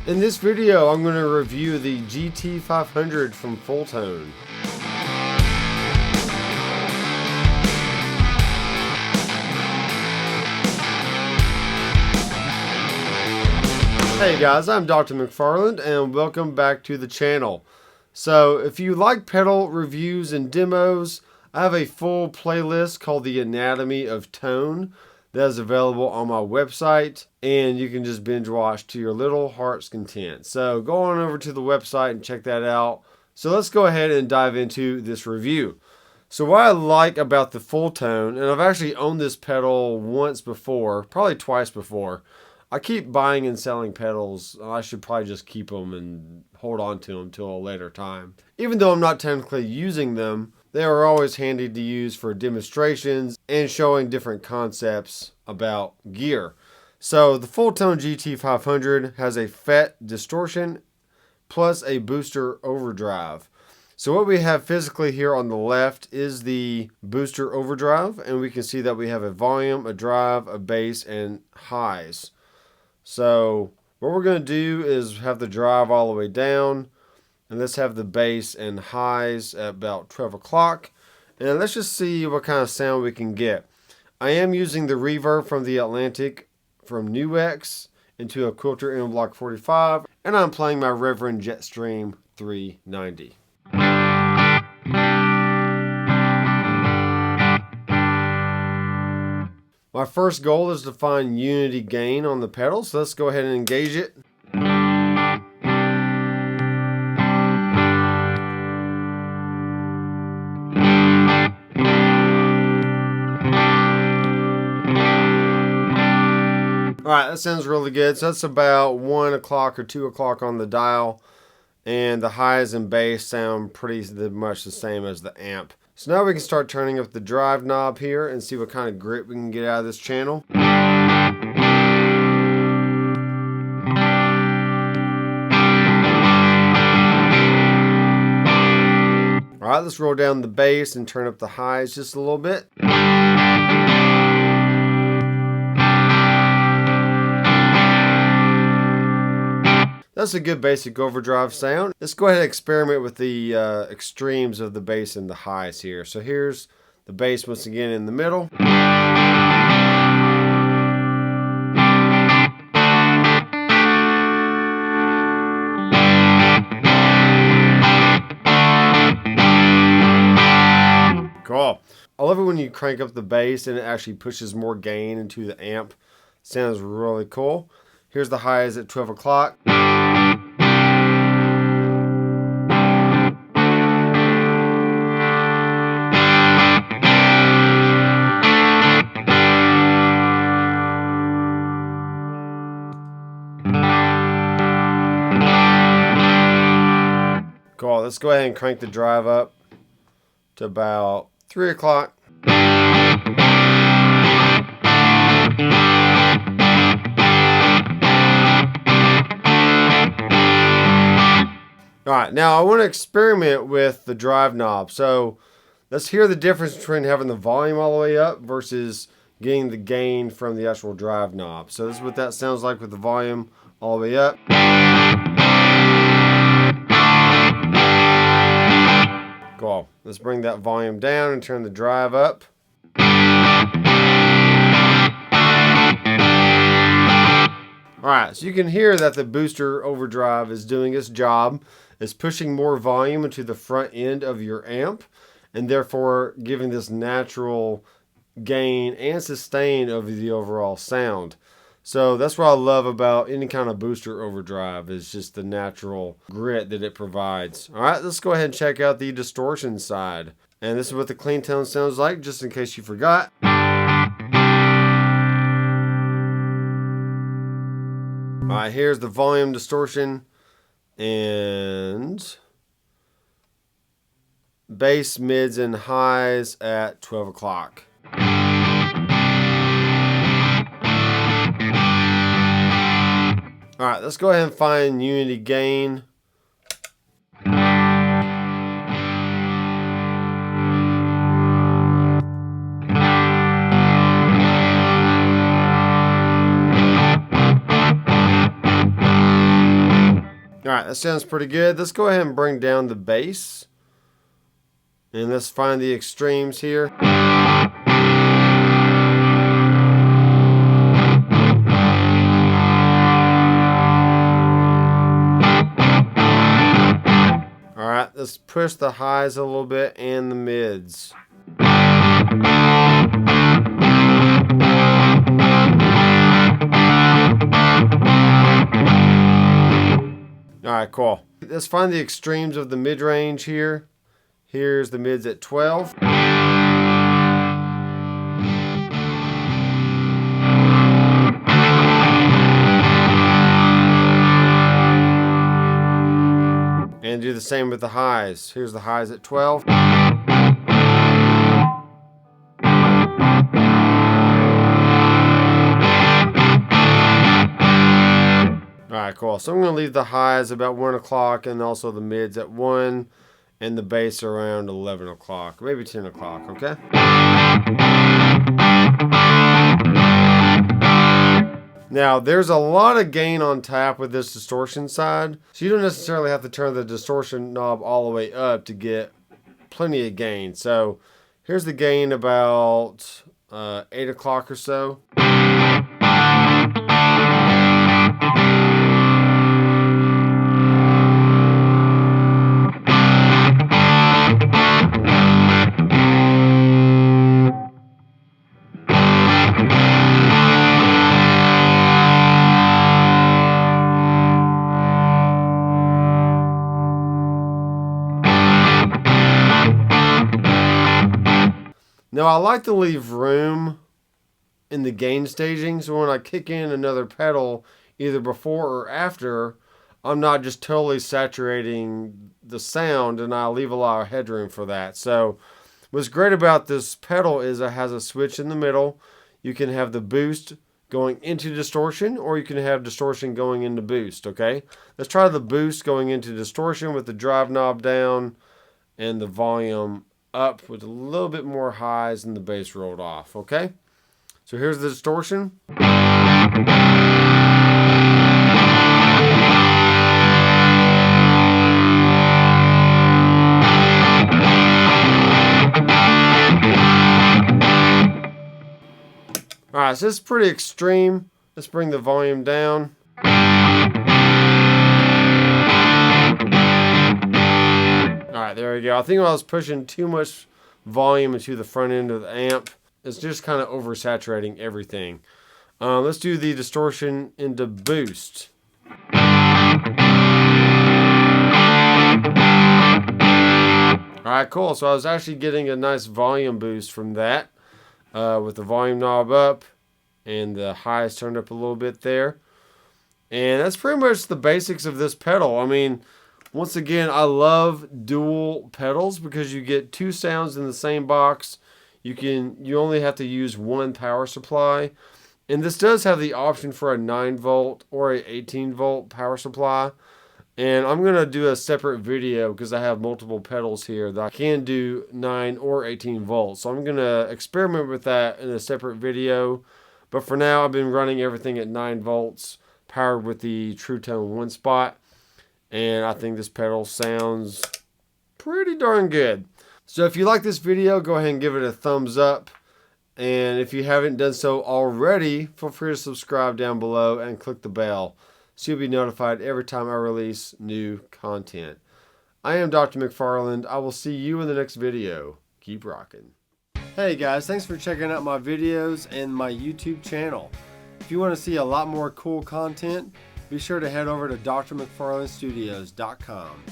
In this video, I'm going to review the GT-500 from Fulltone. Hey guys, I'm Doctor McFarland and welcome back to the channel. So if you like pedal reviews and demos, I have a full playlist called The Anatomy of Tone that is available on my website, and you can just binge watch to your little heart's content. So go on over to the website and check that out. So let's go ahead and dive into this review. So what I like about the Fulltone, and I've actually owned this pedal once before, probably twice before. I keep buying and selling pedals. I should probably just keep them and hold on to them till a later time. Even though I'm not technically using them, they are always handy to use for demonstrations and showing different concepts about gear. So the Fulltone GT-500 has a FET distortion plus a booster overdrive. So what we have physically here on the left is the booster overdrive, and we can see that we have a volume, a drive, a bass, and highs. So what we're going to do is have the drive all the way down, and let's have the bass and highs at about 12 o'clock. And let's just see what kind of sound we can get. I am using the reverb from the Atlantic from Nuix into a Quilter M Block 45, and I'm playing my Reverend Jetstream 390. My first goal is to find unity gain on the pedal, so let's go ahead and engage it. Alright, that sounds really good. So that's about 1 o'clock or 2 o'clock on the dial, and the highs and bass sound pretty much the same as the amp. So now we can start turning up the drive knob here and see what kind of grit we can get out of this channel. Alright, let's roll down the bass and turn up the highs just a little bit. That's a good basic overdrive sound. Let's go ahead and experiment with the extremes of the bass and the highs here. So here's the bass once again in the middle. Cool. I love it when you crank up the bass and it actually pushes more gain into the amp. Sounds really cool. Here's the highs at 12 o'clock. Cool. Let's go ahead and crank the drive up to about 3 o'clock. Alright, now I want to experiment with the drive knob. So let's hear the difference between having the volume all the way up versus getting the gain from the actual drive knob. So this is what that sounds like with the volume all the way up. Cool. Let's bring that volume down and turn the drive up. Alright, so you can hear that the booster overdrive is doing its job. It's pushing more volume into the front end of your amp, and therefore giving this natural gain and sustain of the overall sound. So that's what I love about any kind of booster overdrive, is just the natural grit that it provides. Alright, let's go ahead and check out the distortion side. And this is what the clean tone sounds like, just in case you forgot. Alright, here's the volume distortion and bass, mids, and highs at 12 o'clock. Alright, let's go ahead and find unity gain. Alright, that sounds pretty good. Let's go ahead and bring down the bass. And let's find the extremes here. Alright, let's push the highs a little bit and the mids. Alright, cool. Let's find the extremes of the mid-range here. Here's the mids at 12. And do the same with the highs. Here's the highs at 12. Alright, cool. So I'm going to leave the highs about 1 o'clock and also the mids at 1 and the bass around 11 o'clock, maybe 10 o'clock, okay? Now, there's a lot of gain on tap with this distortion side, so you don't necessarily have to turn the distortion knob all the way up to get plenty of gain. So here's the gain about 8 o'clock or so. Now, I like to leave room in the gain staging, so when I kick in another pedal, either before or after, I'm not just totally saturating the sound, and I leave a lot of headroom for that. So what's great about this pedal is it has a switch in the middle. You can have the boost going into distortion, or you can have distortion going into boost, okay? Let's try the boost going into distortion with the drive knob down and the volume up with a little bit more highs and the bass rolled off, okay? So here's the distortion. Alright, so this is pretty extreme. Let's bring the volume down. Alright, there we go. I think I was pushing too much volume into the front end of the amp. It's just kind of oversaturating everything. Let's do the distortion into boost. Alright, cool. So I was actually getting a nice volume boost from that with the volume knob up and the highs turned up a little bit there. And that's pretty much the basics of this pedal. I mean, once again, I love dual pedals because you get two sounds in the same box. You only have to use one power supply. And this does have the option for a 9 volt or a 18 volt power supply. And I'm going to do a separate video because I have multiple pedals here that I can do 9 or 18 volts. So I'm going to experiment with that in a separate video. But for now, I've been running everything at 9 volts, powered with the True Tone 1 spot. And I think this pedal sounds pretty darn good. So if you like this video, go ahead and give it a thumbs up. And if you haven't done so already, feel free to subscribe down below and click the bell, so you'll be notified every time I release new content. I am Dr. McFarland. I will see you in the next video. Keep rocking. Hey guys, thanks for checking out my videos and my YouTube channel. If you want to see a lot more cool content, be sure to head over to drmcfarlandstudios.com.